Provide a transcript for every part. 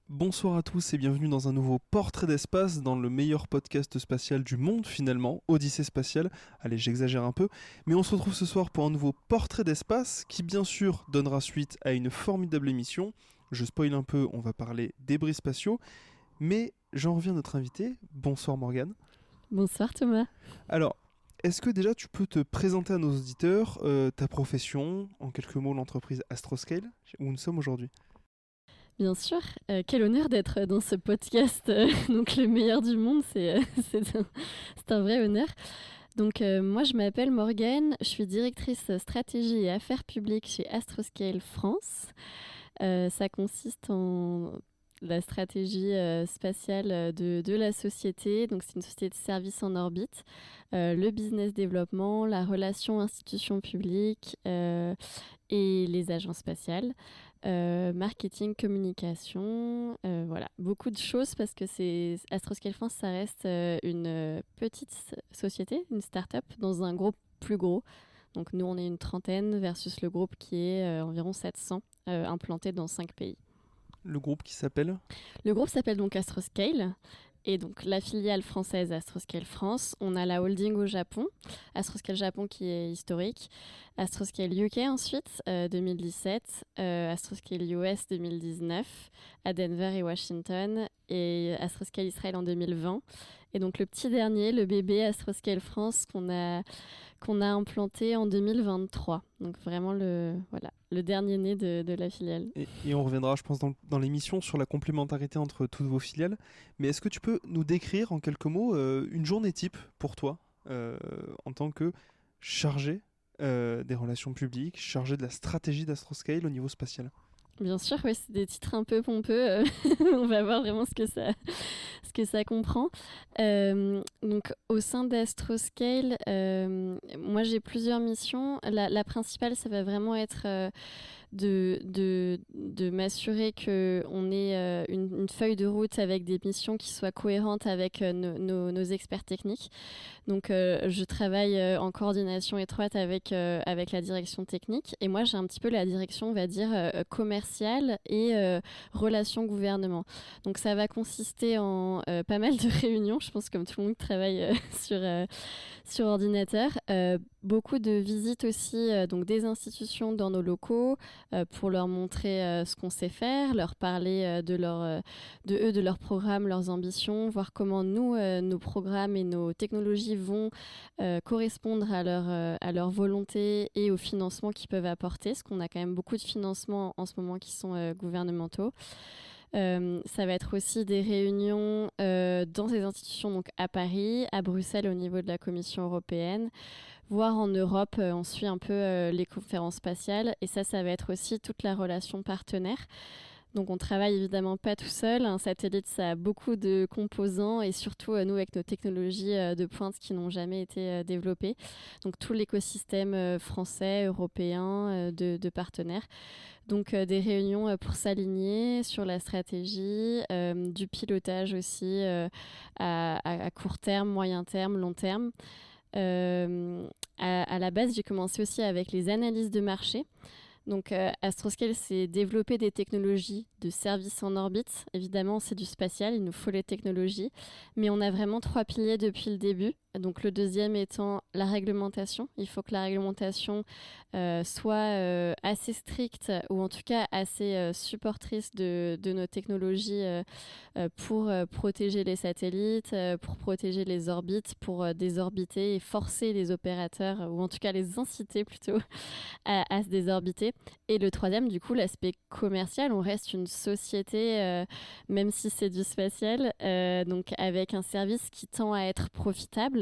Bonsoir à tous et bienvenue dans un nouveau Portrait d'espace, dans le meilleur podcast spatial du monde finalement, Odyssée spatiale. Allez, j'exagère un peu, mais on se retrouve ce soir pour un nouveau Portrait d'espace qui bien sûr donnera suite à une formidable émission. Je spoil un peu, on va parler débris spatiaux, mais j'en reviens à notre invité. Bonsoir Morgane. Bonsoir Thomas. Alors, est-ce que déjà tu peux te présenter à nos auditeurs ta profession, en quelques mots l'entreprise Astroscale, où nous sommes aujourd'hui? Bien sûr, quel honneur d'être dans ce podcast, donc le meilleur du monde, c'est un vrai honneur. Donc moi je m'appelle Morgane, je suis directrice stratégie et affaires publiques chez Astroscale France. Ça consiste en la stratégie spatiale de la société. Donc c'est une société de services en orbite, le business développement, la relation institution publique et les agences spatiales. Marketing, communication, voilà, beaucoup de choses parce que Astroscale France, ça reste une petite société, une start-up dans un groupe plus gros. Donc nous, on est une trentaine versus le groupe qui est environ 700 implanté dans 5 pays. Le groupe qui s'appelle? Le groupe s'appelle donc Astroscale. Et donc la filiale française Astroscale France, on a la holding au Japon, Astroscale Japon qui est historique, Astroscale UK ensuite, 2017, Astroscale US 2019, à Denver et Washington, et Astroscale Israël en 2020. Et donc le petit dernier, le bébé Astroscale France qu'on a implanté en 2023. Donc vraiment le dernier né de la filiale. Et on reviendra, je pense, dans l'émission sur la complémentarité entre toutes vos filiales. Mais est-ce que tu peux nous décrire en quelques mots une journée type pour toi en tant que chargé des relations publiques, chargé de la stratégie d'Astroscale au niveau spatial? Bien sûr, ouais, c'est des titres un peu pompeux. On va voir vraiment ce que ça comprend. Donc, au sein d'Astroscale, moi j'ai plusieurs missions. La principale, ça va vraiment être de m'assurer qu'on ait une feuille de route avec des missions qui soient cohérentes avec nos experts techniques. Donc je travaille en coordination étroite avec la direction technique. Et moi, j'ai un petit peu la direction, on va dire, commerciale et relations gouvernement. Donc ça va consister en pas mal de réunions, je pense comme tout le monde qui travaille sur ordinateur. Beaucoup de visites aussi donc des institutions dans nos locaux pour leur montrer ce qu'on sait faire, leur parler de leurs programmes, leurs ambitions, voir comment nous, nos programmes et nos technologies vont correspondre à leur volonté et au financement qu'ils peuvent apporter, parce qu'on a quand même beaucoup de financements en ce moment qui sont gouvernementaux. Ça va être aussi des réunions dans ces institutions, donc à Paris, à Bruxelles au niveau de la Commission européenne, voire en Europe, on suit un peu les conférences spatiales. Et ça va être aussi toute la relation partenaire. Donc on travaille évidemment pas tout seul. Un satellite, ça a beaucoup de composants et surtout nous avec nos technologies de pointe qui n'ont jamais été développées. Donc tout l'écosystème français, européen de partenaires. Donc des réunions pour s'aligner sur la stratégie, du pilotage aussi à court terme, moyen terme, long terme. À la base, j'ai commencé aussi avec les analyses de marché. Donc Astroscale, c'est développer des technologies de services en orbite. Évidemment, c'est du spatial, il nous faut les technologies. Mais on a vraiment 3 piliers depuis le début. Donc le deuxième étant la réglementation. Il faut que la réglementation soit assez stricte ou en tout cas assez supportrice de nos technologies pour protéger les satellites, pour protéger les orbites, pour désorbiter et forcer les opérateurs, ou en tout cas les inciter plutôt à se désorbiter. Et le troisième, du coup, l'aspect commercial. On reste une société, même si c'est du spatial, donc avec un service qui tend à être profitable.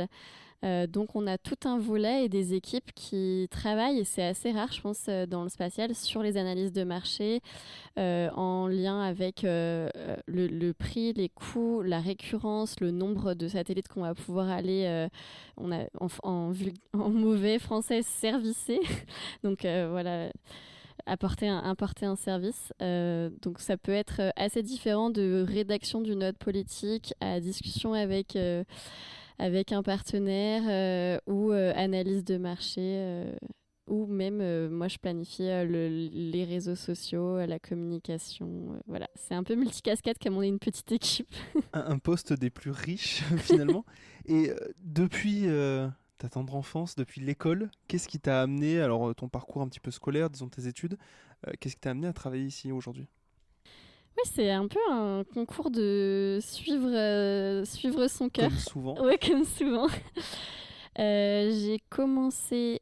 Donc on a tout un volet et des équipes qui travaillent, et c'est assez rare je pense dans le spatial, sur les analyses de marché en lien avec le prix, les coûts, la récurrence, le nombre de satellites qu'on va pouvoir aller on a, en mauvais français, servicer. Donc voilà, apporter un service. Donc ça peut être assez différent de rédaction d'une note politique à discussion avec un partenaire ou analyse de marché. ou même moi je planifie les réseaux sociaux, la communication. Voilà, c'est un peu multicasquette comme on est une petite équipe. Un poste des plus riches finalement. Et depuis ta tendre enfance, depuis l'école, qu'est-ce qui t'a amené, alors ton parcours un petit peu scolaire, disons tes études, qu'est-ce qui t'a amené à travailler ici aujourd'hui? Oui, c'est un peu un concours de suivre son cœur. Comme souvent. Ouais, comme souvent. J'ai commencé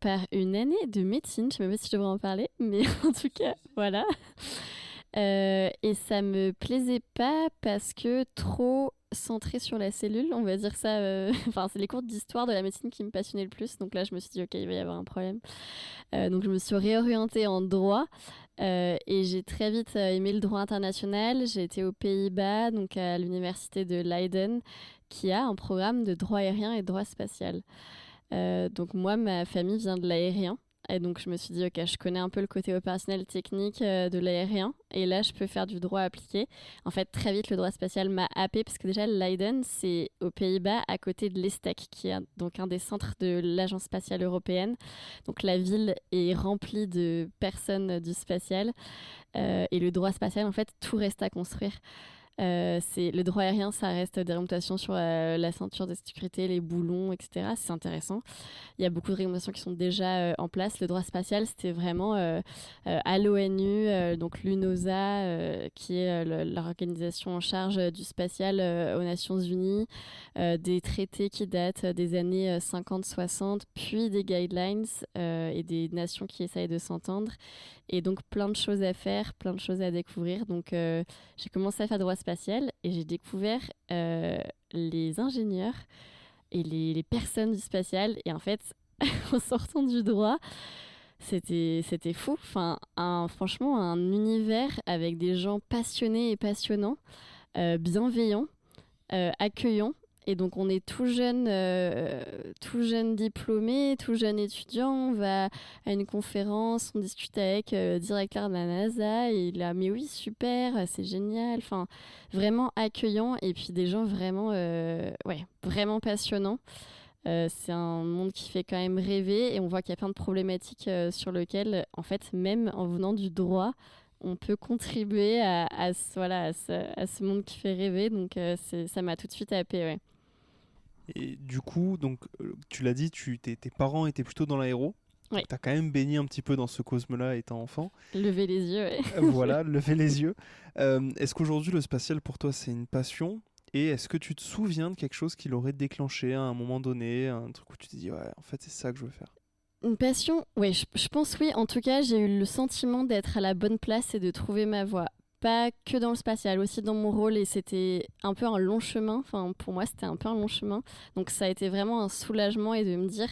par une année de médecine, je ne sais même pas si je devrais en parler, mais en tout cas, voilà. Et ça me plaisait pas parce que trop centré sur la cellule, on va dire ça. Enfin, c'est les cours d'histoire de la médecine qui me passionnaient le plus. Donc là, je me suis dit, ok, il va y avoir un problème. Donc je me suis réorientée en droit. Et j'ai très vite aimé le droit international. J'ai été aux Pays-Bas, donc à l'université de Leiden, qui a un programme de droit aérien et droit spatial. Donc moi, ma famille vient de l'aérien. Et donc je me suis dit, ok, je connais un peu le côté opérationnel technique de l'aérien. Et là, je peux faire du droit appliqué. En fait, très vite, le droit spatial m'a happé parce que déjà, Leiden, c'est aux Pays-Bas, à côté de l'ESTEC, qui est donc un des centres de l'Agence spatiale européenne. Donc la ville est remplie de personnes du spatial. Et le droit spatial, en fait, tout reste à construire. C'est le droit aérien, ça reste des réglementations sur la ceinture de sécurité, les boulons, etc. C'est intéressant. Il y a beaucoup de réglementations qui sont déjà en place. Le droit spatial, c'était vraiment à l'ONU, donc l'UNOSA, qui est l'organisation en charge du spatial aux Nations Unies, des traités qui datent des années 50-60, puis des guidelines et des nations qui essayent de s'entendre. Et donc plein de choses à faire, plein de choses à découvrir. Donc j'ai commencé à faire droit spatial et j'ai découvert les ingénieurs et les personnes du spatial. Et en fait, en sortant du droit, c'était fou. Enfin, franchement, un univers avec des gens passionnés et passionnants, bienveillants, accueillants. Et donc on est tout jeune diplômé, tout jeune étudiant, on va à une conférence, on discute avec le directeur de la NASA, et il a mais oui super, c'est génial, enfin vraiment accueillant, et puis des gens vraiment, vraiment passionnants. C'est un monde qui fait quand même rêver, et on voit qu'il y a plein de problématiques sur lesquelles, en fait, même en venant du droit, on peut contribuer à ce monde qui fait rêver. Donc ça m'a tout de suite happé, ouais. Et du coup, donc, tu l'as dit, tes parents étaient plutôt dans l'aéro. Oui. Tu as quand même baigné un petit peu dans ce cosmos-là étant enfant. Lever les yeux, ouais. Voilà, lever les yeux. Est-ce qu'aujourd'hui, le spatial, pour toi, c'est une passion? Et est-ce que tu te souviens de quelque chose qui l'aurait déclenché à un moment donné, un truc où tu t'es dit, ouais, en fait, c'est ça que je veux faire? Une passion, oui, je pense oui. En tout cas, j'ai eu le sentiment d'être à la bonne place et de trouver ma voie. Pas que dans le spatial, aussi dans mon rôle, et c'était un peu un long chemin. Enfin, pour moi, c'était un peu un long chemin. Donc, ça a été vraiment un soulagement, et de me dire,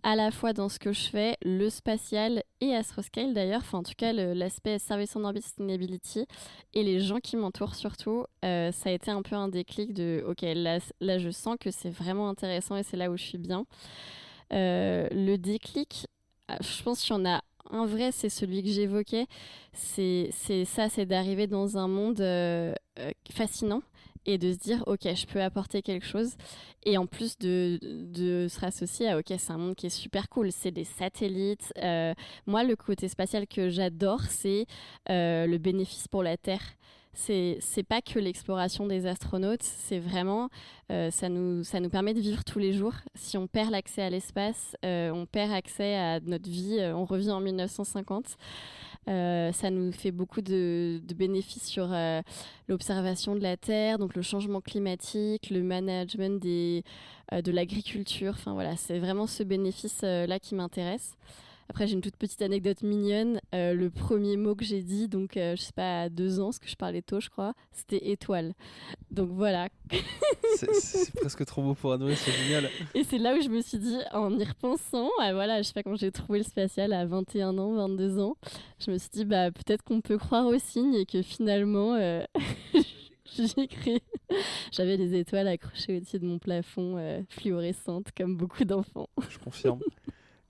à la fois dans ce que je fais, le spatial et Astroscale d'ailleurs, enfin, en tout cas, l'aspect Service on Orbit Sustainability et les gens qui m'entourent surtout, ça a été un peu un déclic de, ok, là, je sens que c'est vraiment intéressant et c'est là où je suis bien. Le déclic, je pense qu'il y en a un vrai, c'est celui que j'évoquais. C'est d'arriver dans un monde fascinant et de se dire, ok, je peux apporter quelque chose. Et en plus de se rassocier à, ok, c'est un monde qui est super cool. C'est des satellites. Moi, le côté spatial que j'adore, c'est le bénéfice pour la Terre. C'est pas que l'exploration des astronautes, c'est vraiment, ça nous permet de vivre tous les jours. Si on perd l'accès à l'espace, on perd accès à notre vie, on revient en 1950. Ça nous fait beaucoup de bénéfices sur l'observation de la Terre, donc le changement climatique, le management de l'agriculture. Enfin voilà, c'est vraiment ce bénéfice-là qui m'intéresse. Après, j'ai une toute petite anecdote mignonne. Le premier mot que j'ai dit, donc je sais pas, à 2 ans, parce que je parlais tôt, je crois, c'était étoile. Donc voilà. C'est presque trop beau pour adorer, c'est génial. Et c'est là où je me suis dit, en y repensant, voilà, je sais pas, quand j'ai trouvé le spatial à 21 ans, 22 ans, je me suis dit, bah peut-être qu'on peut croire aux signes, et que finalement, j'ai créé. J'avais des étoiles accrochées au-dessus de mon plafond, fluorescentes, comme beaucoup d'enfants. Je confirme.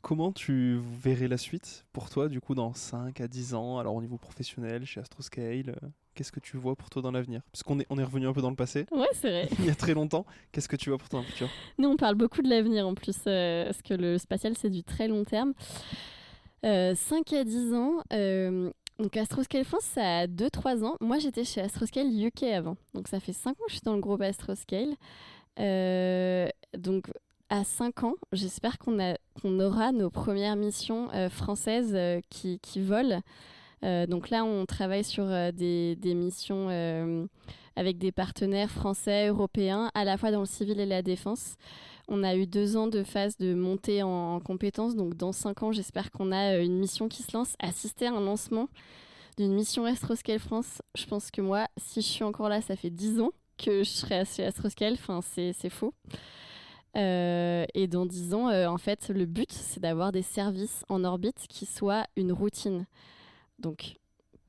Comment tu verrais la suite pour toi, du coup, dans 5 à 10 ans, alors au niveau professionnel, chez Astroscale? qu'est-ce que tu vois pour toi dans l'avenir? Puisqu'on est revenu un peu dans le passé, Ouais, c'est vrai. il y a très longtemps. Qu'est-ce que tu vois pour toi dans le futur? Nous, on parle beaucoup de l'avenir en plus, parce que le spatial, c'est du très long terme. 5 à 10 ans. Donc Astroscale France, ça a 2-3 ans. Moi, j'étais chez Astroscale UK avant. Donc ça fait 5 ans que je suis dans le groupe Astroscale. Donc à 5 ans, j'espère qu'on aura nos premières missions françaises qui volent. Donc là, on travaille sur des missions avec des partenaires français, européens, à la fois dans le civil et la défense. On a eu 2 ans de phase de montée en compétences. Donc dans 5 ans, j'espère qu'on a une mission qui se lance. Assister à un lancement d'une mission Astroscale France. Je pense que moi, si je suis encore là, ça fait 10 ans que je serai chez Astroscale. Enfin, c'est faux. Et dans 10 ans, en fait, le but, c'est d'avoir des services en orbite qui soient une routine. Donc,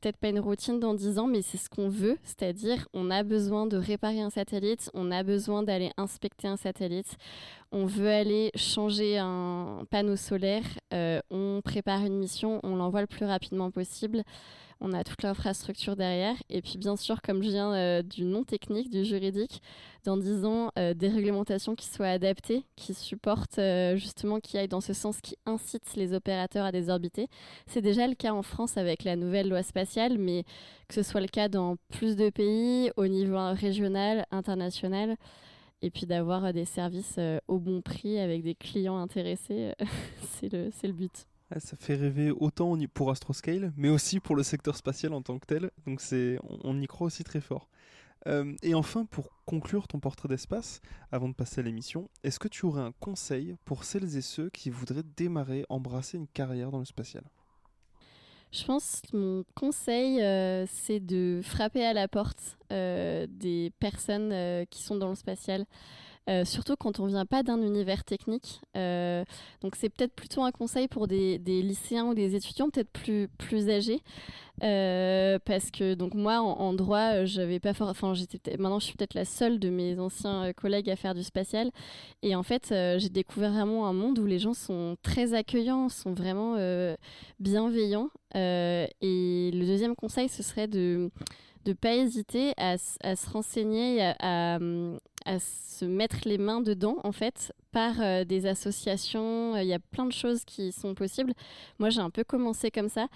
peut-être pas une routine dans 10 ans, mais c'est ce qu'on veut. C'est-à-dire, on a besoin de réparer un satellite, on a besoin d'aller inspecter un satellite, on veut aller changer un panneau solaire, on prépare une mission, on l'envoie le plus rapidement possible. On a toute l'infrastructure derrière. Et puis, bien sûr, comme je viens du non technique, du juridique, dans 10 ans, des réglementations qui soient adaptées, qui supportent justement, qui aillent dans ce sens, qui incitent les opérateurs à désorbiter. C'est déjà le cas en France avec la nouvelle loi spatiale, mais que ce soit le cas dans plus de pays, au niveau régional, international, et puis d'avoir des services au bon prix avec des clients intéressés, c'est le but. Ah, ça fait rêver autant pour Astroscale, mais aussi pour le secteur spatial en tant que tel. Donc on y croit aussi très fort. Et enfin, pour conclure ton portrait d'espace, avant de passer à l'émission, est-ce que tu aurais un conseil pour celles et ceux qui voudraient démarrer, embrasser une carrière dans le spatial? Je pense que mon conseil, c'est de frapper à la porte des personnes qui sont dans le spatial. Surtout quand on vient pas d'un univers technique. Donc c'est peut-être plutôt un conseil pour des lycéens ou des étudiants peut-être plus âgés. Parce que donc moi en droit, j'avais pas maintenant je suis peut-être la seule de mes anciens collègues à faire du spatial. Et en fait, j'ai découvert vraiment un monde où les gens sont très accueillants, sont vraiment bienveillants. Et le deuxième conseil, ce serait de ne pas hésiter à se renseigner, à se mettre les mains dedans, en fait, par des associations. Il y a plein de choses qui sont possibles. Moi, j'ai un peu commencé comme ça,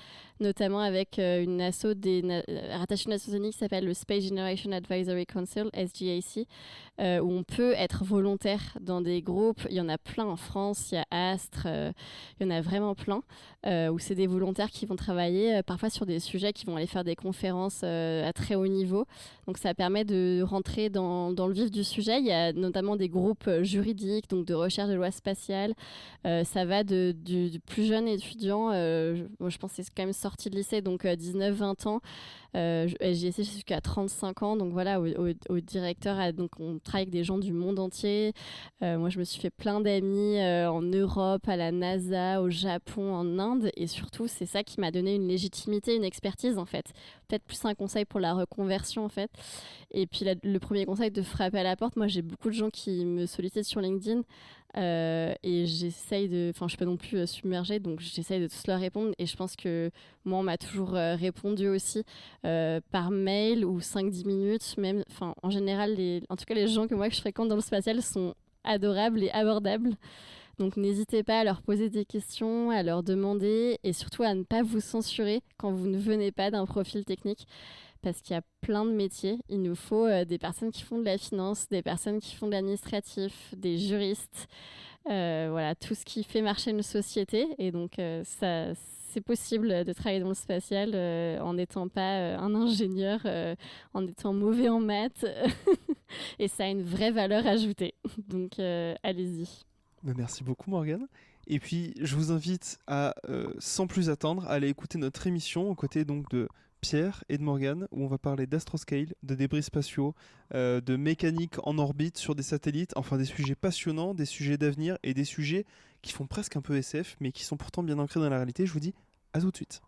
notamment avec une asso rattachée à une association qui s'appelle le Space Generation Advisory Council, SGAC, où on peut être volontaire dans des groupes. Il y en a plein en France, il y a Astre, il y en a vraiment plein, où c'est des volontaires qui vont travailler parfois sur des sujets, qui vont aller faire des conférences à très haut niveau. Donc ça permet de rentrer dans le vif du sujet. Il y a notamment des groupes juridiques, donc de recherche de loi spatiale. Ça va du plus jeune étudiant, moi je pense que c'est quand même sorti de lycée, donc 19-20 ans. J'ai essayé jusqu'à 35 ans, donc voilà, au directeur, donc on travaille avec des gens du monde entier. Moi, je me suis fait plein d'amis en Europe, à la NASA, au Japon, en Inde, et surtout, c'est ça qui m'a donné une légitimité, une expertise, en fait. Peut-être plus un conseil pour la reconversion, en fait. Et puis, le premier conseil, de frapper à la porte. Moi, j'ai beaucoup de gens qui me sollicitent sur LinkedIn. Et j'essaye de... Enfin, je suis pas non plus submergée, donc j'essaye de tous leur répondre. Et je pense que moi, on m'a toujours répondu aussi par mail ou 5-10 minutes. Même, enfin, en général, en tout cas, les gens que moi que je fréquente dans le spatial sont adorables et abordables. Donc n'hésitez pas à leur poser des questions, à leur demander et surtout à ne pas vous censurer quand vous ne venez pas d'un profil technique. Parce qu'il y a plein de métiers. Il nous faut des personnes qui font de la finance, des personnes qui font de l'administratif, des juristes, voilà, tout ce qui fait marcher une société. Et donc, c'est possible de travailler dans le spatial en n'étant pas un ingénieur, en étant mauvais en maths. Et ça a une vraie valeur ajoutée. Donc, allez-y. Merci beaucoup, Morgane. Et puis, je vous invite à, sans plus attendre, à aller écouter notre émission aux côtés donc de Pierre et de Morgane, où on va parler d'Astroscale, de débris spatiaux, de mécanique en orbite sur des satellites, enfin des sujets passionnants, des sujets d'avenir et des sujets qui font presque un peu SF, mais qui sont pourtant bien ancrés dans la réalité. Je vous dis à tout de suite.